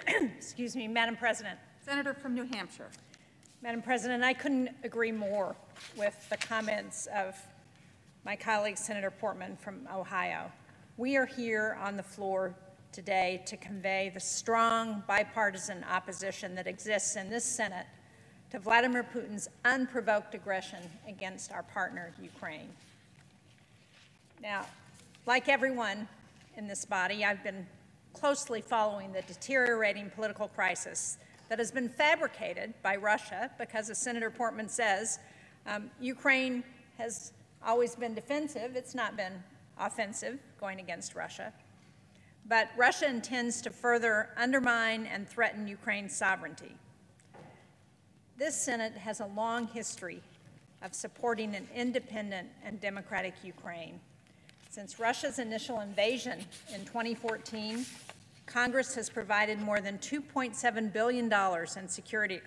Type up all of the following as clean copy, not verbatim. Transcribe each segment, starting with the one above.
Excuse me, Madam President. Senator from New Hampshire. Madam President, I couldn't agree more with the comments of my colleague, Senator Portman from Ohio. We are here on the floor today to convey the strong bipartisan opposition that exists in this Senate to Vladimir Putin's unprovoked aggression against our partner, Ukraine. Now, like everyone in this body, I've been closely following the deteriorating political crisis that has been fabricated by Russia because, as Senator Portman says, Ukraine has always been defensive. It's not been offensive going against Russia. But Russia intends to further undermine and threaten Ukraine's sovereignty. This Senate has a long history of supporting an independent and democratic Ukraine. Since Russia's initial invasion in 2014, Congress has provided more than $2.7 billion in security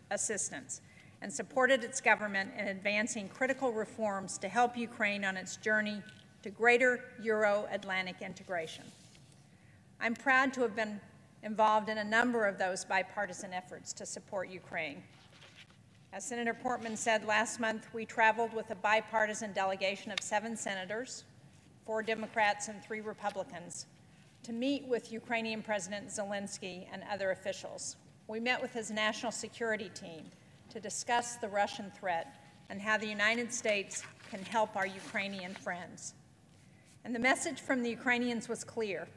assistance and supported its government in advancing critical reforms to help Ukraine on its journey to greater Euro-Atlantic integration. I'm proud to have been involved in a number of those bipartisan efforts to support Ukraine. As Senator Portman said last month, we traveled with a bipartisan delegation of 7 senators, 4 Democrats and 3 Republicans, to meet with Ukrainian President Zelensky and other officials. We met with his national security team to discuss the Russian threat and how the United States can help our Ukrainian friends. And the message from the Ukrainians was clear.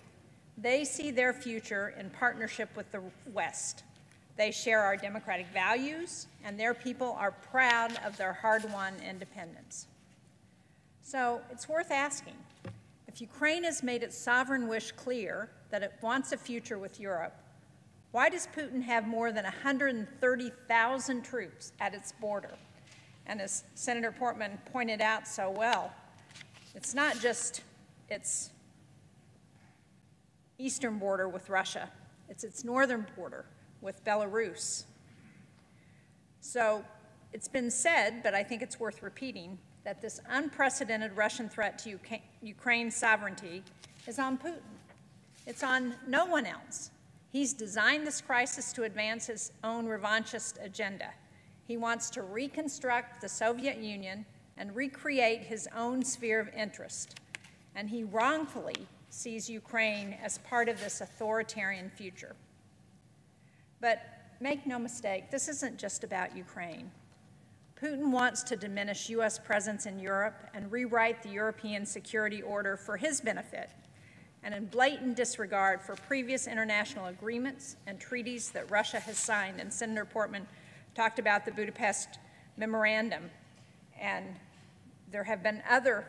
They see their future in partnership with the West. They share our democratic values, and their people are proud of their hard-won independence. So it's worth asking, if Ukraine has made its sovereign wish clear that it wants a future with Europe, why does Putin have more than 130,000 troops at its border? And as Senator Portman pointed out so well, it's not just its eastern border with Russia, it's its northern border with Belarus. So it's been said, but I think it's worth repeating, that this unprecedented Russian threat to Ukraine's sovereignty is on Putin. It's on no one else. He's designed this crisis to advance his own revanchist agenda. He wants to reconstruct the Soviet Union and recreate his own sphere of interest. And he wrongfully sees Ukraine as part of this authoritarian future. But make no mistake, this isn't just about Ukraine. Putin wants to diminish U.S. presence in Europe and rewrite the European security order for his benefit, and in blatant disregard for previous international agreements and treaties that Russia has signed. And Senator Portman talked about the Budapest Memorandum, and there have been other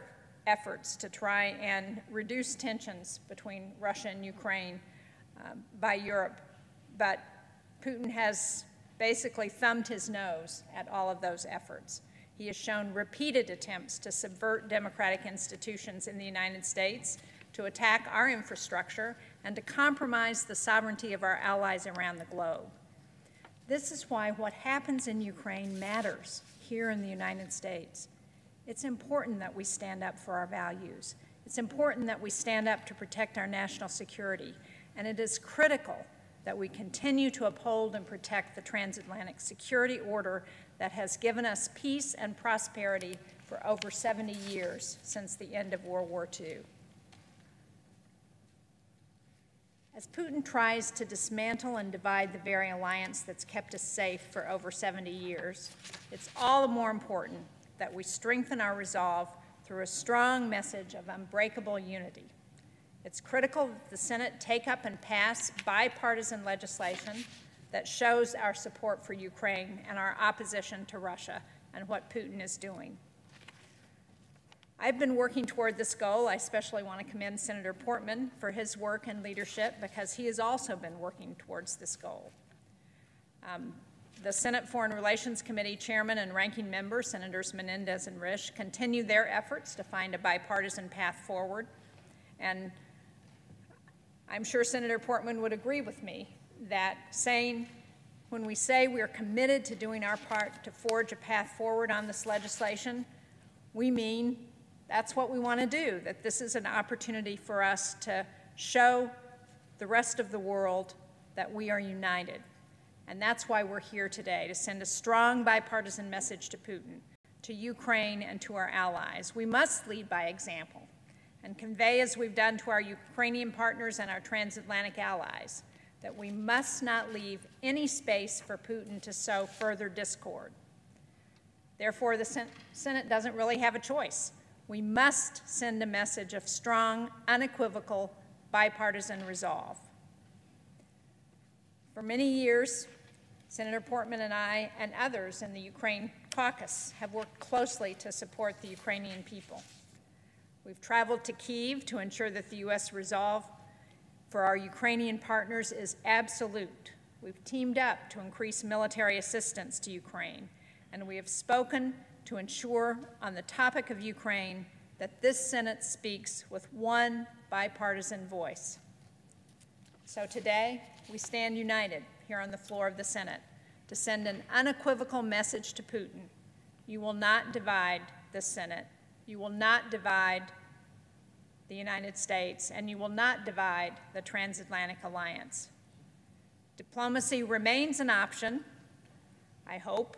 efforts to try and reduce tensions between Russia and Ukraine by Europe, but Putin has basically thumbed his nose at all of those efforts. He has shown repeated attempts to subvert democratic institutions in the United States, to attack our infrastructure, and to compromise the sovereignty of our allies around the globe. This is why what happens in Ukraine matters here in the United States. It's important that we stand up for our values. It's important that we stand up to protect our national security. And it is critical that we continue to uphold and protect the transatlantic security order that has given us peace and prosperity for over 70 years since the end of World War II. As Putin tries to dismantle and divide the very alliance that's kept us safe for over 70 years, it's all the more important that we strengthen our resolve through a strong message of unbreakable unity. It's critical that the Senate take up and pass bipartisan legislation that shows our support for Ukraine and our opposition to Russia and what Putin is doing. I've been working toward this goal. I especially want to commend Senator Portman for his work and leadership, because he has also been working towards this goal. The Senate Foreign Relations Committee Chairman and Ranking Member, Senators Menendez and Risch, continue their efforts to find a bipartisan path forward. And I'm sure Senator Portman would agree with me that when we say we're committed to doing our part to forge a path forward on this legislation, we mean that's what we want to do, that this is an opportunity for us to show the rest of the world that we are united. And that's why we're here today, to send a strong bipartisan message to Putin, to Ukraine, and to our allies. We must lead by example and convey, as we've done to our Ukrainian partners and our transatlantic allies, that we must not leave any space for Putin to sow further discord. Therefore, the Senate doesn't really have a choice. We must send a message of strong, unequivocal, bipartisan resolve. For many years, Senator Portman and I and others in the Ukraine caucus have worked closely to support the Ukrainian people. We've traveled to Kyiv to ensure that the U.S. resolve for our Ukrainian partners is absolute. We've teamed up to increase military assistance to Ukraine, and we have spoken to ensure on the topic of Ukraine that this Senate speaks with one bipartisan voice. So today, we stand united here on the floor of the Senate to send an unequivocal message to Putin. You will not divide the Senate. You will not divide the United States, and you will not divide the transatlantic alliance. Diplomacy remains an option, I hope,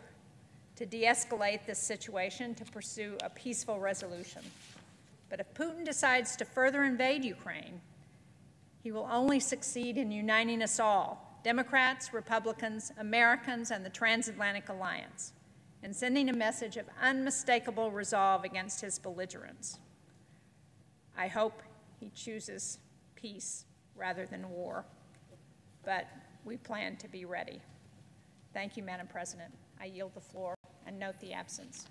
to de-escalate this situation, to pursue a peaceful resolution. But if Putin decides to further invade Ukraine, he will only succeed in uniting us all, Democrats, Republicans, Americans, and the transatlantic alliance, and sending a message of unmistakable resolve against his belligerents. I hope he chooses peace rather than war, but we plan to be ready. Thank you, Madam President. I yield the floor and note the absence.